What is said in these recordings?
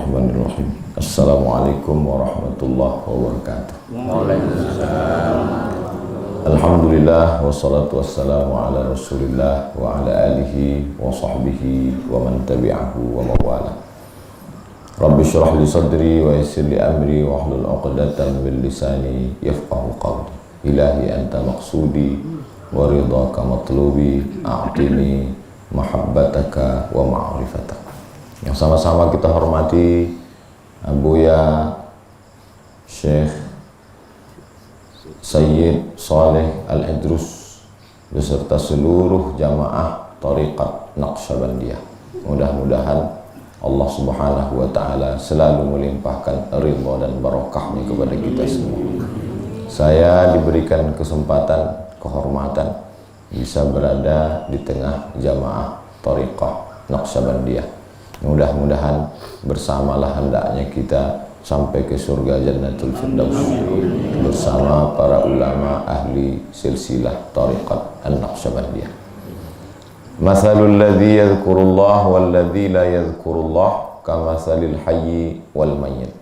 Bismillahirrahmanirrahim. Assalamualaikum warahmatullahi wabarakatuh. Waalaikumsalam. Alhamdulillah wassalatu wassalamu ala Rasulillah wa ala alihi wa sahbihi wa man tabi'ahu wa mawala. Rabbi syrah li sadri wa yassir li amri wa hlul 'uqdatam min lisani yafqahu qawli. Ilahi anta maqsudi wa ridhaka matlubi, a'tini mahabbataka wa ma'rifataka. Yang sama-sama kita hormati Buya Syekh Sayyid Saleh Al-Idrus beserta seluruh jamaah Thariqat Naqsyabandiyah. Mudah-mudahan Allah Subhanahu wa taala selalu melimpahkan ridha dan barokahnya kepada kita semua. Saya diberikan kesempatan, kehormatan bisa berada di tengah jamaah Thariqah Naqsyabandiyah. Mudah-mudahan bersamalah hendaknya kita sampai ke surga Jannatul Firdaus bersama para ulama ahli silsilah Thariqat An-Naqsyabandiyah. Mathalul ladzi yadhkurullah wal ladzi la yadhkurullah kamathalil hayyi wal mayyit.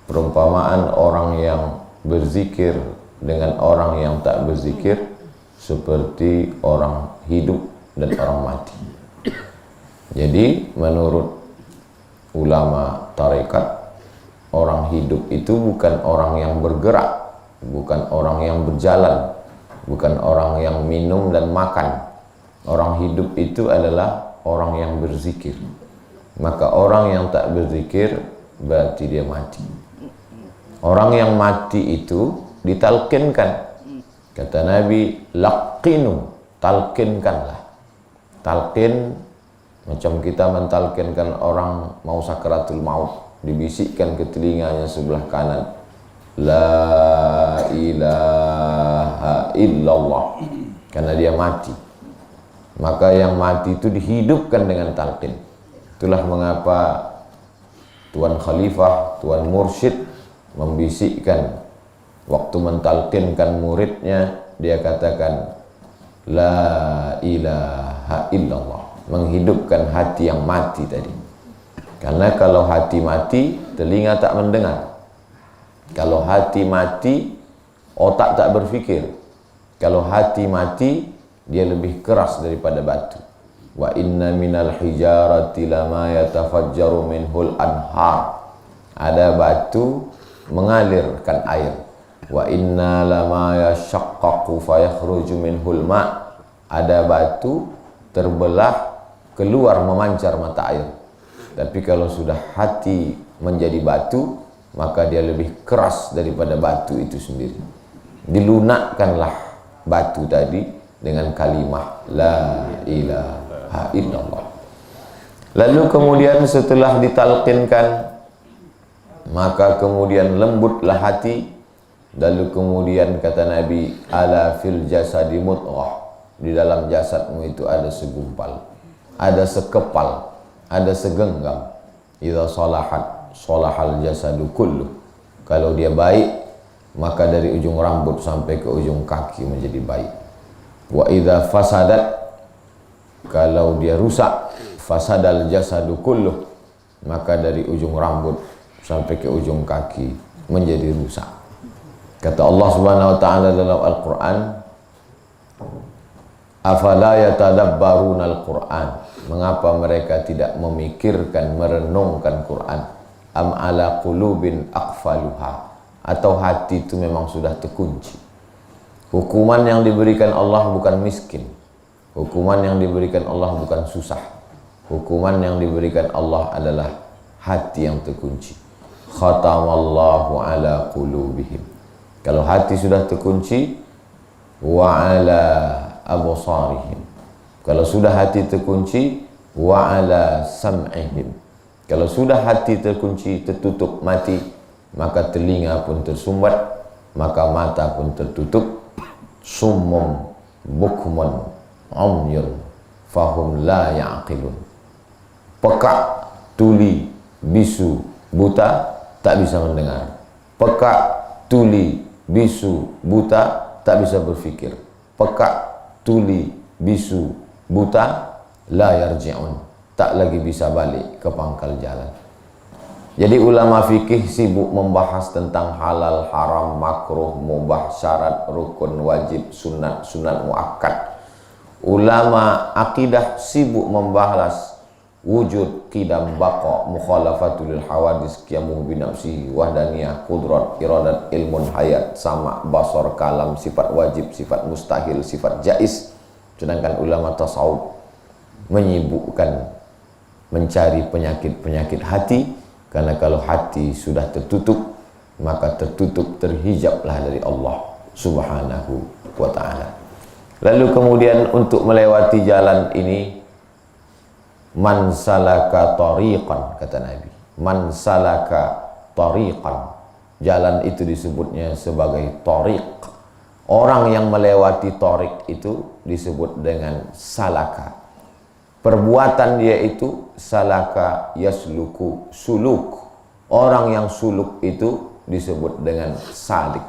Perumpamaan orang yang berzikir dengan orang yang tak berzikir seperti orang hidup dan orang mati. Jadi menurut ulama tarekat, orang hidup itu bukan orang yang bergerak, bukan orang yang berjalan, bukan orang yang minum dan makan. Orang hidup itu adalah orang yang berzikir. Maka orang yang tak berzikir berarti dia mati. Orang yang mati itu ditalkinkan. Kata Nabi, laqinu, talkinkanlah. Talkin macam kita mentalkinkan orang mau sakaratul maut, dibisikkan ke telinganya sebelah kanan, la ilaha illallah, karena dia mati. Maka yang mati itu dihidupkan dengan talqin. Itulah mengapa Tuan Khalifah, Tuan Mursyid membisikkan waktu mentalqinkan muridnya, dia katakan la ilaha illallah, menghidupkan hati yang mati tadi. Karena kalau hati mati, telinga tak mendengar. Kalau hati mati, otak tak berfikir. Kalau hati mati, dia lebih keras daripada batu. Wa inna minal hijarati lama yatafajjaru minhul anhar. Ada batu mengalirkan air. Wa inna lama yashaqqaqu fayakhruju minhul ma'. Ada batu terbelah, keluar memancar mata air. Tapi kalau sudah hati menjadi batu, maka dia lebih keras daripada batu itu sendiri. Dilunakkanlah batu tadi dengan kalimah la ilaha illallah. Lalu kemudian setelah ditalqinkan, maka kemudian lembutlah hati. Lalu kemudian kata Nabi, ala fil jasadi mudghah, di dalam jasadmu itu ada segumpal, ada sekepal, ada segenggam. Idza salahat salahal jasadu kullu. Kalau dia baik, maka dari ujung rambut sampai ke ujung kaki menjadi baik. Wa idza fasadat, kalau dia rusak, fasadal jasadu kullu, maka dari ujung rambut sampai ke ujung kaki menjadi rusak. Kata Allah Subhanahu wa taala dalam Al-Qur'an, afala yatadabbaruna al-Qur'an, mengapa mereka tidak memikirkan, merenungkan Quran? Am ala qulubin aqfaluha, atau hati itu memang sudah terkunci. Hukuman yang diberikan Allah bukan miskin. Hukuman yang diberikan Allah bukan susah. Hukuman yang diberikan Allah adalah hati yang terkunci. Khatamallahu ala qulubihim. Kalau hati sudah terkunci, wa ala absarihim. Kalau sudah hati terkunci, wa ala sam'ihim. Kalau sudah hati terkunci, tertutup, mati, maka telinga pun tersumbat, maka mata pun tertutup. Summum bukmun umyun fahum la ya'qilun. Pekak, tuli, bisu, buta, tak bisa mendengar. Pekak, tuli, bisu, buta, tak bisa berfikir. Pekak, tuli, bisu, buta, la yarji'un, tak lagi bisa balik ke pangkal jalan. Jadi ulama fikih sibuk membahas tentang halal, haram, makruh, mubah, syarat, rukun, wajib, sunat, sunat muakkad. Ulama akidah sibuk membahas wujud, qidam, baqa, mukhalafatul hawadis, qiyamuh binafsihi, wahdaniyah, qudrat, iradat, ilmun, hayat, sama, basar, kalam, sifat wajib, sifat mustahil, sifat jaiz. Sedangkan ulama tasawuf menyibukkan mencari penyakit-penyakit hati, karena kalau hati sudah tertutup, maka tertutup, terhijablah dari Allah Subhanahu wa ta'ala. Lalu kemudian untuk melewati jalan ini, man salaka tariqan, kata Nabi, man salaka tariqan, jalan itu disebutnya sebagai tariq. Orang yang melewati tariq itu disebut dengan salaka. Perbuatan dia itu salaka yasluku, suluk. Orang yang suluk itu disebut dengan salik.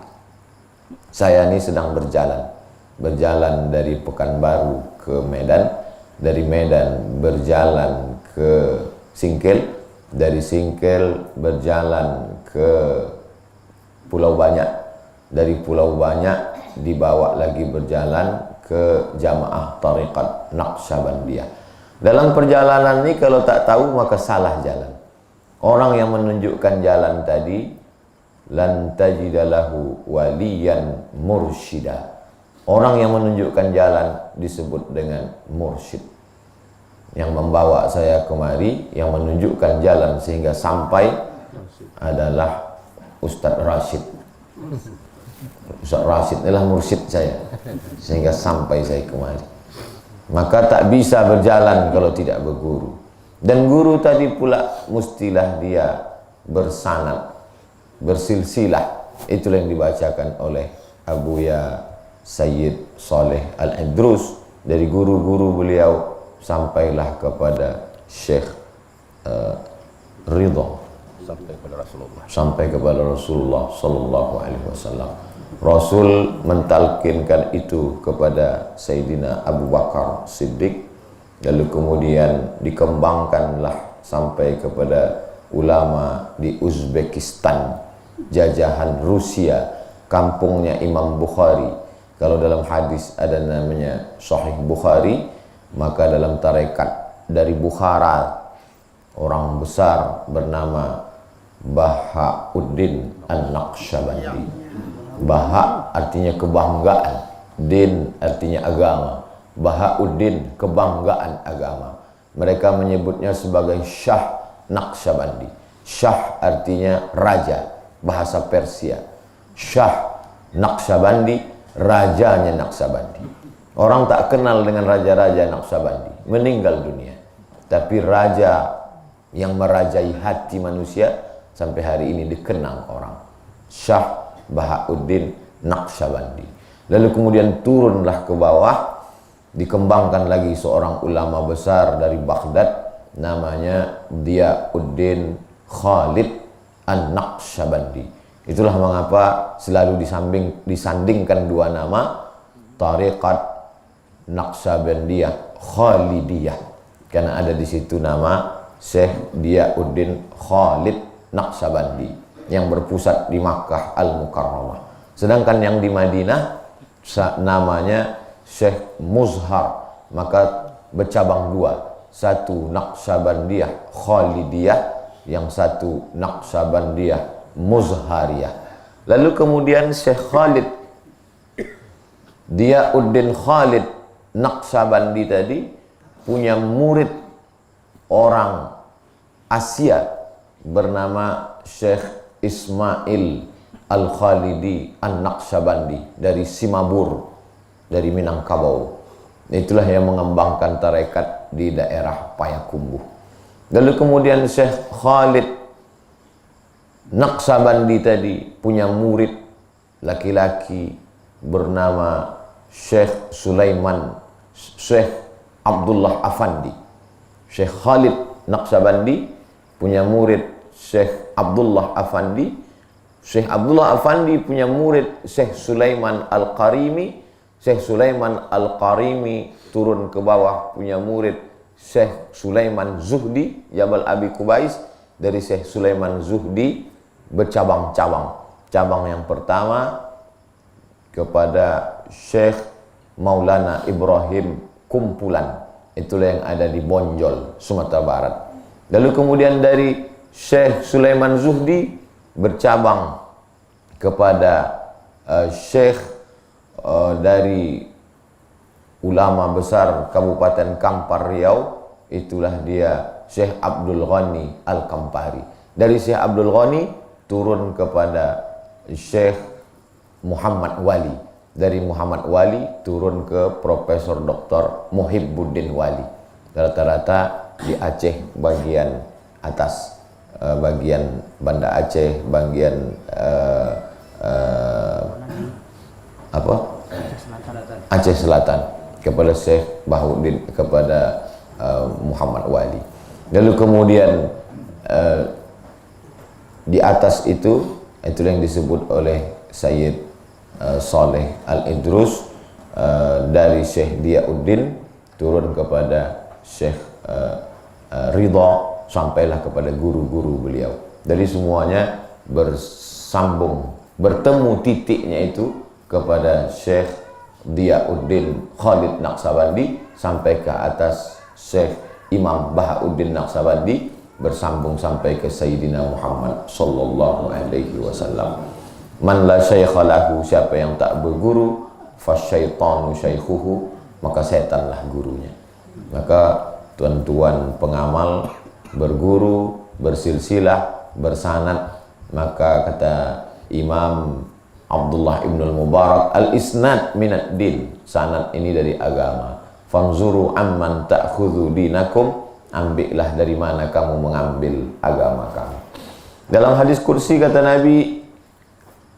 Saya ini sedang berjalan dari Pekanbaru ke Medan, dari Medan berjalan ke Singkil, dari Singkil berjalan ke Pulau Banyak, dari Pulau Banyak dibawa lagi berjalan ke Jamaah Tariqat Naqsyabandiyah. Dalam perjalanan ini kalau tak tahu maka salah jalan. Orang yang menunjukkan jalan tadi, lan tajidalahu waliyan mursyida. Orang yang menunjukkan jalan disebut dengan mursyid. Yang membawa saya kemari, yang menunjukkan jalan sehingga sampai adalah Ustadz Rashid. Ustadz Rashid adalah mursyid saya, sehingga sampai saya kemari. Maka tak bisa berjalan kalau tidak berguru. Dan guru tadi pula mestilah dia bersanad, bersilsilah. Itulah yang dibacakan oleh Abuya Sayyid Saleh Al-Idrus. Dari guru-guru beliau sampailah kepada Syekh Ridha, sampai kepada Rasulullah Sallallahu Alaihi Wasallam. Rasul mentalkinkan itu kepada Sayyidina Abu Bakar Siddiq, lalu kemudian dikembangkanlah sampai kepada ulama di Uzbekistan, jajahan Rusia, kampungnya Imam Bukhari. Kalau dalam hadis ada namanya Sahih Bukhari, maka dalam tarekat dari Bukhara orang besar bernama Bahauddin An-Naqsyabandi. Baha artinya kebanggaan, din artinya agama. Bahauddin kebanggaan agama. Mereka menyebutnya sebagai Syah Naqsyabandi. Syah artinya raja, bahasa Persia. Syah Naqsyabandi, rajanya Naqsyabandi. Orang tak kenal dengan raja-raja Naqsyabandi, meninggal dunia. Tapi raja yang merajai hati manusia sampai hari ini dikenang orang. Syah Bahauddin Naqsyabandi. Lalu kemudian turunlah ke bawah, dikembangkan lagi seorang ulama besar dari Baghdad, namanya Diyauddin Khalid An-Naqsyabandi. Itulah mengapa selalu disandingkan dua nama, Tariqat Naqsyabandiyah Khalidiyah, karena ada di situ nama Syekh Diyauddin Khalid Naqsyabandi yang berpusat di Makkah Al-Mukarramah. Sedangkan yang di Madinah namanya Syekh Muzhar, maka bercabang dua, satu Naqsyabandiyah Khalidiyah, yang satu Naqsyabandiyah Muzhariyah. Lalu kemudian Syekh Khalid Diyauddin Khalid Naqsyabandi tadi punya murid orang Asia bernama Syekh Ismail Al-Khalidi An-Naqsyabandi dari Simabur, dari Minangkabau. Itulah yang mengembangkan tarekat di daerah Payakumbuh. Lalu kemudian Syekh Khalid Naqsyabandi tadi punya murid laki-laki bernama Syekh Sulaiman, Syekh Abdullah Afandi. Syekh Khalid Naqsyabandi punya murid Syekh Abdullah Afandi. Syekh Abdullah Afandi punya murid Syekh Sulaiman Al-Qarimi. Syekh Sulaiman Al-Qarimi turun ke bawah punya murid Syekh Sulaiman Zuhdi Jabal Abi Kubais. dari Syekh Sulaiman Zuhdi bercabang-cabang. Cabang yang pertama kepada Syekh Maulana Ibrahim Kumpulan, itulah yang ada di Bonjol, Sumatera Barat. Lalu kemudian dari Syekh Sulaiman Zuhdi bercabang kepada Syekh dari ulama besar Kabupaten Kampar Riau, itulah dia Syekh Abdul Ghani Al-Kampari. Dari Syekh Abdul Ghani turun kepada Syekh Muhammad Wali. Dari Muhammad Wali turun ke Profesor Dr. Muhibbuddin Wali. Rata-rata di Aceh bagian atas, bagian Banda Aceh, bagian Aceh Selatan, kepada Syekh Bahuddin, kepada Muhammad Wali. Lalu kemudian di atas itu yang disebut oleh Sayyid Saleh Al-Idrus, dari Syekh Diauddin turun kepada Syekh Ridha, sampailah kepada guru-guru beliau. Jadi semuanya bersambung, bertemu titiknya itu kepada Syekh Diauddin Khalid Naqsabandi sampai ke atas Syekh Imam Bahauddin Naqsabandi, bersambung sampai ke Sayyidina Muhammad sallallahu alaihi wasallam. Man la syaikha lahu, siapa yang tak berguru, fasyaitanu syaikhuhu, maka setanlah gurunya. Maka tuan-tuan pengamal berguru, bersilsilah, bersanad, maka kata Imam Abdullah ibn al-Mubarak, al-isnad minad din, sanad ini dari agama. Fanzuru amman ta'khudhu dinakum, ambillah dari mana kamu mengambil agama kamu. Dalam hadis kursi kata Nabi,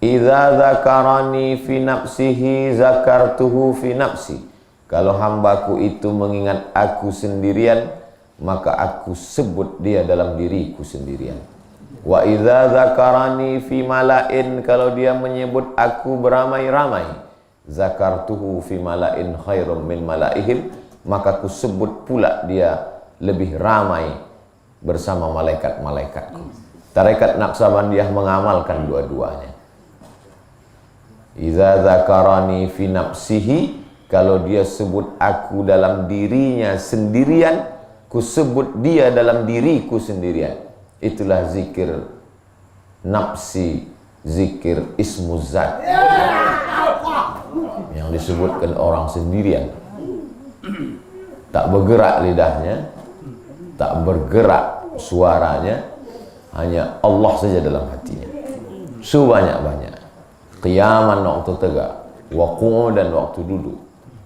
idza zakarani fi nafsihi zakartuhu fi nafsi. Kalau hambaku itu mengingat aku sendirian, maka aku sebut dia dalam diriku sendirian. Wa idza zakarani fi mala'in, kalau dia menyebut aku beramai-ramai, zakartuhu fi mala'in khairum min mala'ihim, maka aku sebut pula dia lebih ramai bersama malaikat-malaikatku. Tarekat Naqsabandiyah mengamalkan dua-duanya. Idza zakarani fi nafsihi, kalau dia sebut aku dalam dirinya sendirian, ku sebut dia dalam diriku sendirian. Itulah zikir nafsi, zikir ismuzat yang disebutkan orang sendirian. Tak bergerak lidahnya, tak bergerak suaranya, hanya Allah saja dalam hatinya. Sebanyak-banyak. Qiyaman waktu tegak, wa qu'udan waktu duduk,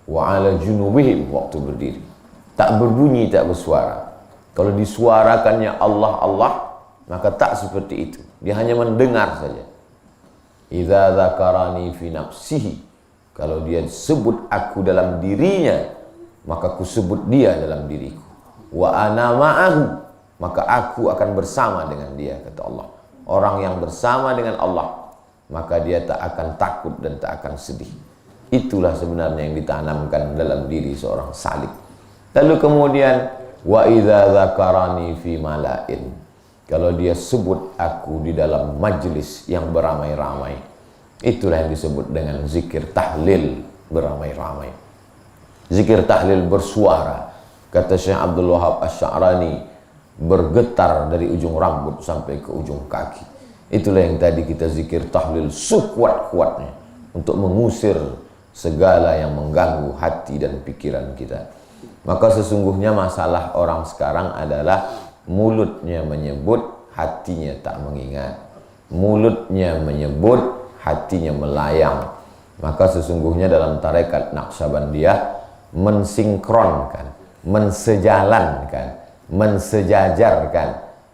wa ala junubihim waktu berdiri. Tak berbunyi, tak bersuara. Kalau disuarakannya Allah, Allah, maka tak seperti itu. Dia hanya mendengar saja. Idza dzakarani fi nafsihi, kalau dia sebut aku dalam dirinya, maka aku sebut dia dalam diriku. Wa ana ma'ahu, maka aku akan bersama dengan dia, kata Allah. Orang yang bersama dengan Allah, maka dia tak akan takut dan tak akan sedih. Itulah sebenarnya yang ditanamkan dalam diri seorang salik. Lalu kemudian wa idza dzakarani fi mala'in, kalau dia sebut aku di dalam majlis yang beramai-ramai, itulah yang disebut dengan zikir tahlil beramai-ramai. Zikir tahlil bersuara, kata Syekh Abdul Wahab Asy-Sya'rani, bergetar dari ujung rambut sampai ke ujung kaki. Itulah yang tadi kita zikir tahlil sekuat-kuatnya untuk mengusir segala yang mengganggu hati dan pikiran kita. Maka sesungguhnya masalah orang sekarang adalah mulutnya menyebut, hatinya tak mengingat. Mulutnya menyebut, hatinya melayang. Maka sesungguhnya dalam tarekat Naqsabandiyah mensinkronkan, mensejalankan, mensejajarkan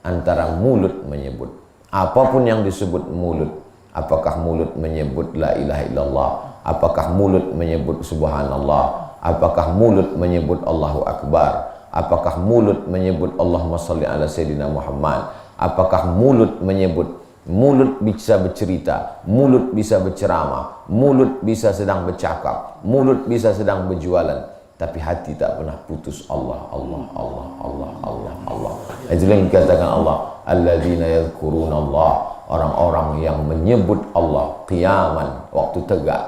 antara mulut menyebut. Apapun yang disebut mulut, apakah mulut menyebut la ilaha illallah, apakah mulut menyebut subhanallah, apakah mulut menyebut Allahu Akbar, apakah mulut menyebut Allahumma salli ala Sayyidina Muhammad, apakah mulut menyebut, mulut bisa bercerita, mulut bisa berceramah, mulut bisa sedang bercakap, mulut bisa sedang berjualan, tapi hati tak pernah putus Allah, Allah, Allah, Allah, Allah, Allah. Itu yang dikatakan Allah, alladzina yadhkuruna Allah, orang-orang yang menyebut Allah qiyaman, waktu tegak,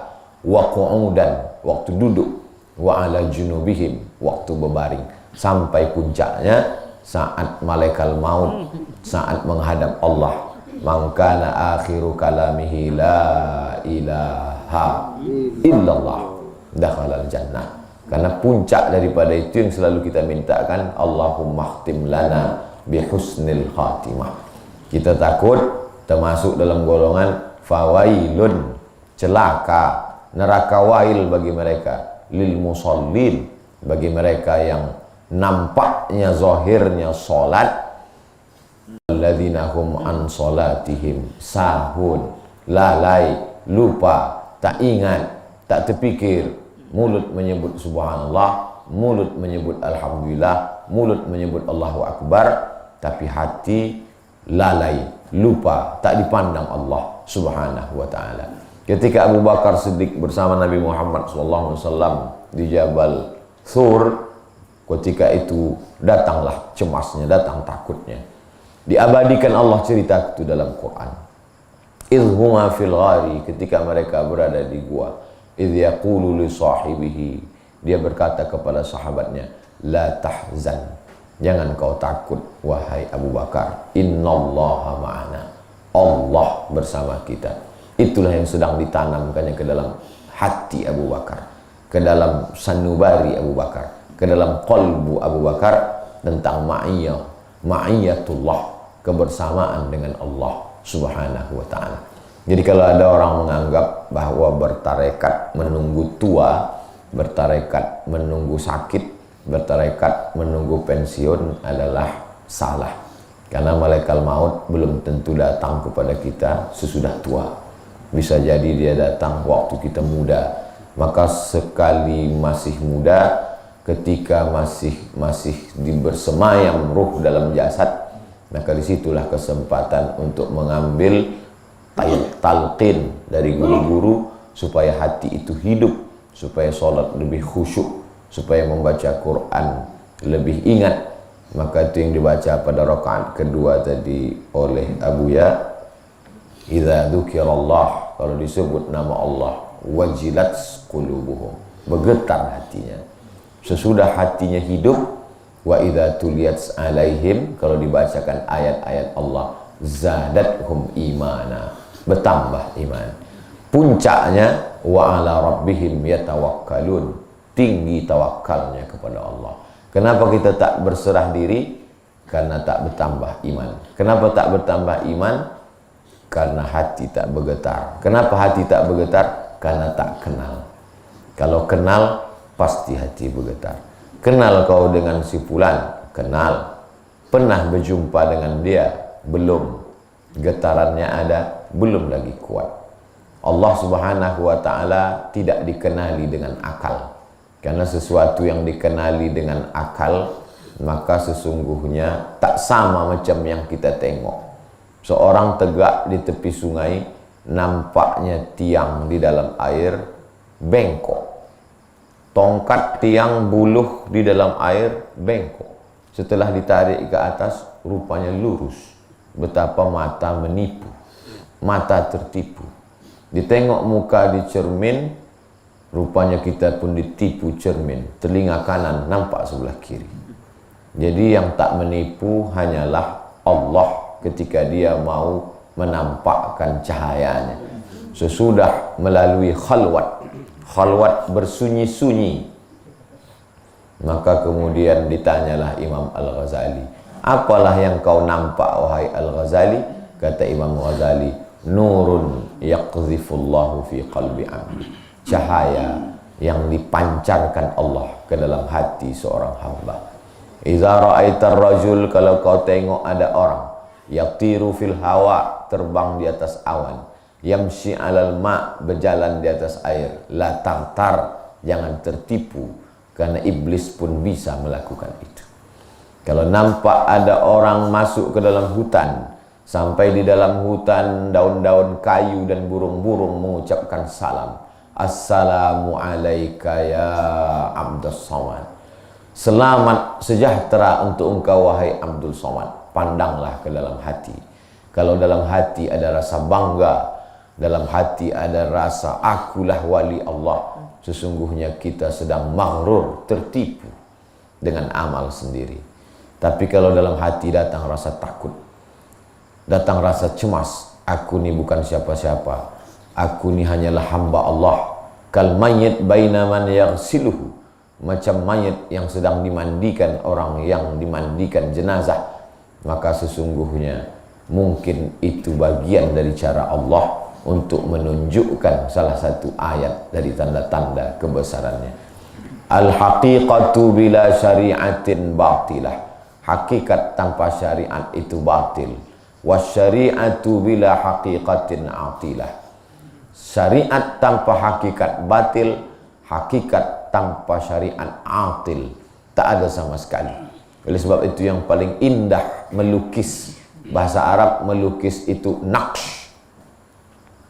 wa qu'udan, waktu duduk, wa ala junubihim, waktu berbaring, sampai puncaknya saat malaikat maut, saat menghadap Allah. Man kana akhiru kalamihi la ilaha illallah dakhalal jannah. Karena puncak daripada itu yang selalu kita mintakan, Allahumma khtim lana bihusnil khatimah. Kita takut termasuk dalam golongan fawailun, celaka, neraka wail bagi mereka, lil musallin, bagi mereka yang nampaknya zahirnya salat, alladzina hum an salatihim sahun, lalai, lupa, tak ingat, tak terpikir. Mulut menyebut subhanallah, mulut menyebut alhamdulillah, mulut menyebut Allahu akbar, tapi hati lalai, lupa, tak dipandang Allah subhanahu wa ta'ala. Ketika Abu Bakar Siddiq bersama Nabi Muhammad SAW di Jabal Thur, ketika itu datanglah cemasnya, datang takutnya. Diabadikan Allah cerita itu dalam Quran. Idhuma fil ghari, ketika mereka berada di gua. Idh yaqulu li sahibihi, dia berkata kepada sahabatnya, la tahzan, jangan kau takut wahai Abu Bakar, innallaha ma'ana, Allah bersama kita. Itulah yang sedang ditanamkannya ke dalam hati Abu Bakar, ke dalam sanubari Abu Bakar, ke dalam qalbu Abu Bakar, tentang ma'iyatullah, kebersamaan dengan Allah subhanahu wa ta'ala. Jadi kalau ada orang menganggap bahwa bertarekat menunggu tua, bertarekat menunggu sakit, bertarekat menunggu pensiun adalah salah. Karena malaikat maut belum tentu datang kepada kita sesudah tua. Bisa jadi dia datang waktu kita muda. Maka sekali masih muda, ketika masih bersemayam ruh dalam jasad, maka disitulah kesempatan untuk mengambil talqin dari guru-guru supaya hati itu hidup, supaya sholat lebih khusyuk, supaya membaca Quran lebih ingat. Maka itu yang dibaca pada rakaat kedua tadi oleh Abu Ya, idza dzukirallah, kalau disebut nama Allah, wajilat qulubuhum, bergetar hatinya. Sesudah hatinya hidup, wa idza tuliyat alaihim, kalau dibacakan ayat-ayat Allah, zadathum imana, bertambah iman. Puncaknya wa ala rabbihim yatawakkalun, tinggi tawakalnya kepada Allah. Kenapa kita tak berserah diri? Karena tak bertambah iman. Kenapa tak bertambah iman? Karena hati tak bergetar. Kenapa hati tak bergetar? Karena tak kenal. Kalau kenal, pasti hati bergetar. Kenal kau dengan si fulan? Kenal. Pernah berjumpa dengan dia? Belum. Getarannya ada, belum lagi kuat. Allah subhanahu wa ta'ala tidak dikenali dengan akal. Karena sesuatu yang dikenali dengan akal, maka sesungguhnya tak sama macam yang kita tengok. Seorang tegak di tepi sungai, nampaknya tiang di dalam air bengkok. Tongkat tiang buluh di dalam air bengkok. Setelah ditarik ke atas, rupanya lurus. Betapa mata menipu, mata tertipu. Ditengok muka di cermin, rupanya kita pun ditipu cermin. Telinga kanan nampak sebelah kiri. Jadi yang tak menipu hanyalah Allah ketika dia mau menampakkan cahayanya. Sesudah melalui khalwat bersunyi-sunyi, maka kemudian ditanyalah Imam Al-Ghazali, apalah yang kau nampak wahai Al-Ghazali? Kata Imam Ghazali, nurun yaqzifullahu fi qalbi abdi, cahaya yang dipancarkan Allah ke dalam hati seorang hamba. Idza ra'aitar rajul, kalau kau tengok ada orang, yatiru fil hawa, terbang di atas awan, yamshi 'alal ma, berjalan di atas air, la tartar, jangan tertipu, karena iblis pun bisa melakukan itu. Kalau nampak ada orang masuk ke dalam hutan, sampai di dalam hutan daun-daun kayu dan burung-burung mengucapkan salam, assalamu alaika ya abdas samad, Selamat sejahtera untuk engkau wahai Abdul Somad. Pandanglah ke dalam hati. Kalau dalam hati ada rasa bangga, dalam hati ada rasa akulah wali Allah, sesungguhnya kita sedang maghrur, tertipu dengan amal sendiri. Tapi kalau dalam hati datang rasa takut, datang rasa cemas, aku ni bukan siapa-siapa, aku ni hanyalah hamba Allah. Kal mayyit baina man yaghsiluhu, macam mayat yang sedang dimandikan orang yang dimandikan jenazah. Maka sesungguhnya mungkin itu bagian dari cara Allah untuk menunjukkan salah satu ayat dari tanda-tanda kebesarannya. Al-haqiqatu bila syari'atin batilah, hakikat tanpa syariat itu batil. Wasyari'atu bila haqiqatin atilah, syariat tanpa hakikat batil, hakikat tanpa syariat atil, tak ada sama sekali. Oleh sebab itu yang paling indah melukis, bahasa Arab melukis itu naqsh,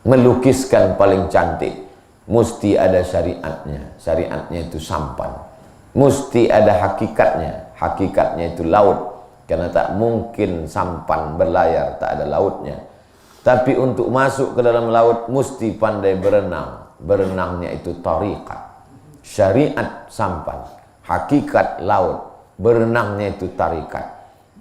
melukiskan paling cantik, mesti ada syariatnya. Syariatnya itu sampan. Mesti ada hakikatnya. Hakikatnya itu laut. Karena tak mungkin sampan berlayar tak ada lautnya. Tapi untuk masuk ke dalam laut mesti pandai berenang. Berenangnya itu tariqat. Syariat sampan, hakikat laut, berenangnya itu tarikat.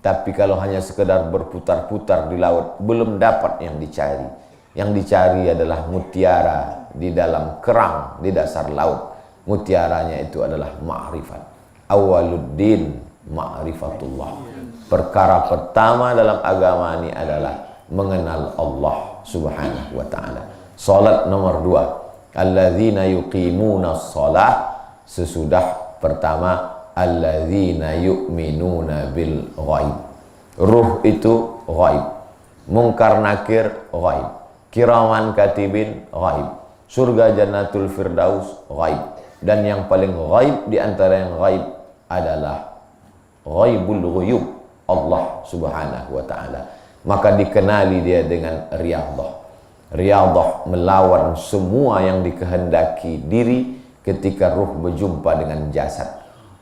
Tapi kalau hanya sekedar berputar-putar di laut, belum dapat yang dicari. Yang dicari adalah mutiara di dalam kerang di dasar laut. Mutiaranya itu adalah ma'rifat. Awaluddin ma'rifatullah. Perkara pertama dalam agama ini adalah mengenal Allah subhanahu wa ta'ala. Salat nomor 2, alladzina yuqimuna shalah. Sesudah pertama, alladzina yu'minuna bil ghaib. Ruh itu ghaib, mungkar nakir ghaib, kiraman katibin ghaib, surga jannatul firdaus ghaib. Dan yang paling ghaib di antara yang ghaib adalah ghaibul ghuyub, Allah subhanahu wa ta'ala. Maka dikenali dia dengan riyadhah. Riyadhah melawan semua yang dikehendaki diri ketika ruh berjumpa dengan jasad.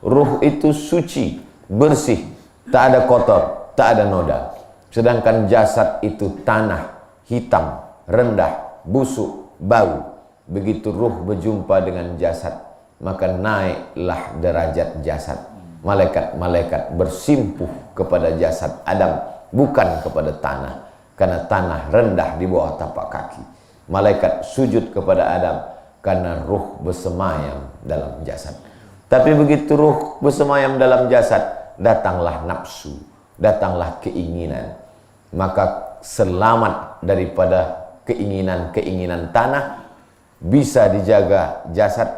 Ruh itu suci, bersih, tak ada kotor, tak ada noda. Sedangkan jasad itu tanah, hitam, rendah, busuk, bau. Begitu ruh berjumpa dengan jasad, maka naiklah derajat jasad. Malaikat-malaikat bersimpuh kepada jasad Adam, bukan kepada tanah. Karena tanah rendah di bawah tapak kaki. Malaikat sujud kepada Adam karena ruh bersemayam dalam jasad. Tapi begitu ruh bersemayam dalam jasad, datanglah nafsu, datanglah keinginan. Maka selamat daripada keinginan-keinginan tanah, bisa dijaga jasad,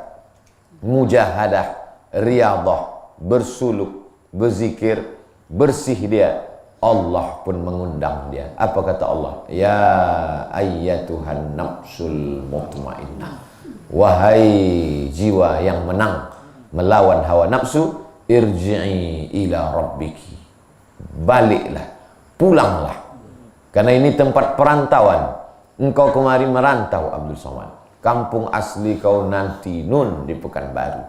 mujahadah, riyadhah, bersuluk, berzikir, bersih dia. Allah pun mengundang dia. Apa kata Allah? Ya ayyatuhan nafsul mutmainnah, wahai jiwa yang menang melawan hawa nafsu, irji'i ila rabbiki, baliklah, pulanglah. Karena ini tempat perantauan. Engkau kemari merantau Abdul Somad. Kampung asli kau nanti Nun di Pekanbaru.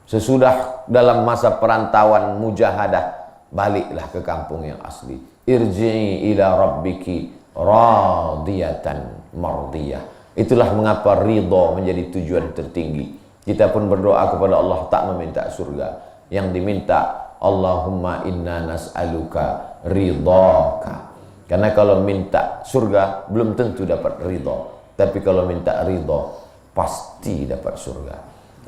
Sesudah dalam masa perantauan mujahadah, baliklah ke kampung yang asli. Irji'i ila rabbiki radiyatan mardiyah. Itulah mengapa ridha menjadi tujuan tertinggi. Kita pun berdoa kepada Allah tak meminta surga. Yang diminta, Allahumma inna nas'aluka ridhaka. Karena kalau minta surga belum tentu dapat ridha. Tapi kalau minta ridha pasti dapat surga.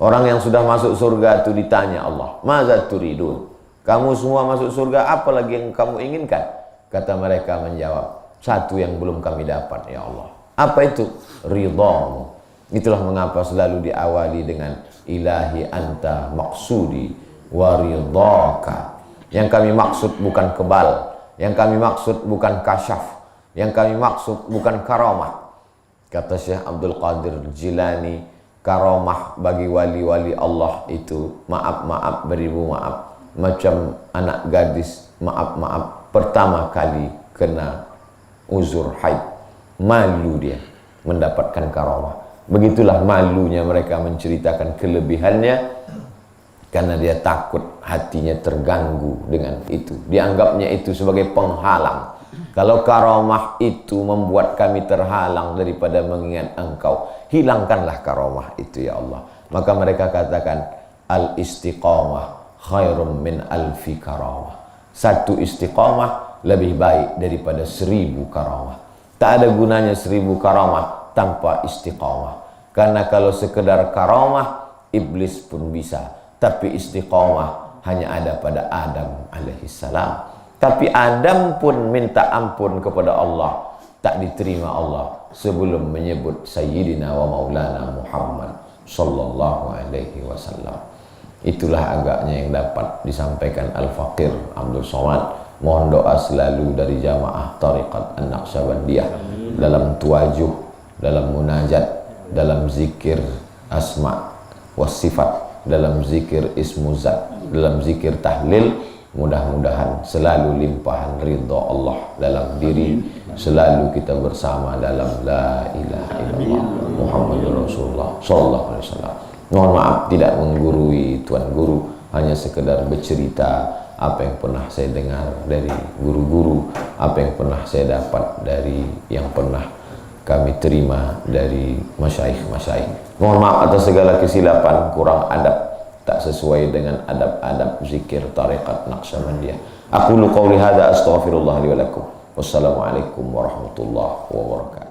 Orang yang sudah masuk surga itu ditanya Allah, "Maza turidun?" Kamu semua masuk surga, apa lagi yang kamu inginkan? Kata mereka menjawab, satu yang belum kami dapat ya Allah. Apa itu? Ridhamu. Itulah mengapa selalu diawali dengan ilahi anta maksudi wa ridhaka. Yang kami maksud bukan kebal, yang kami maksud bukan kasyaf, yang kami maksud bukan karamah. Kata Syekh Abdul Qadir Jilani, karamah bagi wali-wali Allah itu maaf-maaf beribu maaf. Macam anak gadis maaf-maaf pertama kali kena uzur haid, malu dia mendapatkan karamah. Begitulah malunya mereka menceritakan kelebihannya karena dia takut hatinya terganggu dengan itu. Dianggapnya itu sebagai penghalang. Kalau karamah itu membuat kami terhalang daripada mengingat Engkau, hilangkanlah karamah itu ya Allah. Maka mereka katakan, al-istiqamah khairum min alfi karamah. Satu istiqamah lebih baik daripada 1000 karamah. Tak ada gunanya 1000 karamah tanpa istiqamah. Karena kalau sekedar karamah, iblis pun bisa. Tapi istiqamah hanya ada pada Adam alaihissalam. Tapi Adam pun minta ampun kepada Allah, tak diterima Allah sebelum menyebut Sayyidina wa Maulana Muhammad sallallahu alaihi wasallam. Itulah agaknya yang dapat disampaikan Al-Faqir Abdul Somad. Mohon doa selalu dari jamaah Tariqat An-Naqsyabandiyah dalam tuajuh, dalam munajat, dalam zikir asma was sifat, dalam zikir ismu zat, dalam zikir tahlil. Mudah-mudahan selalu limpahan ridha Allah dalam diri, selalu kita bersama dalam la ilaha illallah Muhammadur Rasulullah sallallahu alaihi wasallam. Mohon maaf tidak menggurui Tuan Guru, hanya sekedar bercerita apa yang pernah saya dengar dari guru-guru, apa yang pernah saya dapat dari yang pernah kami terima dari masyayikh-masyayikh. Mohon maaf atas segala kesilapan, kurang adab, tak sesuai dengan adab-adab zikir Tariqat Naqsyabandiyah. Aqulu qawli hadza astaghfirullah li wa lakum. Wassalamualaikum warahmatullahi wabarakatuh.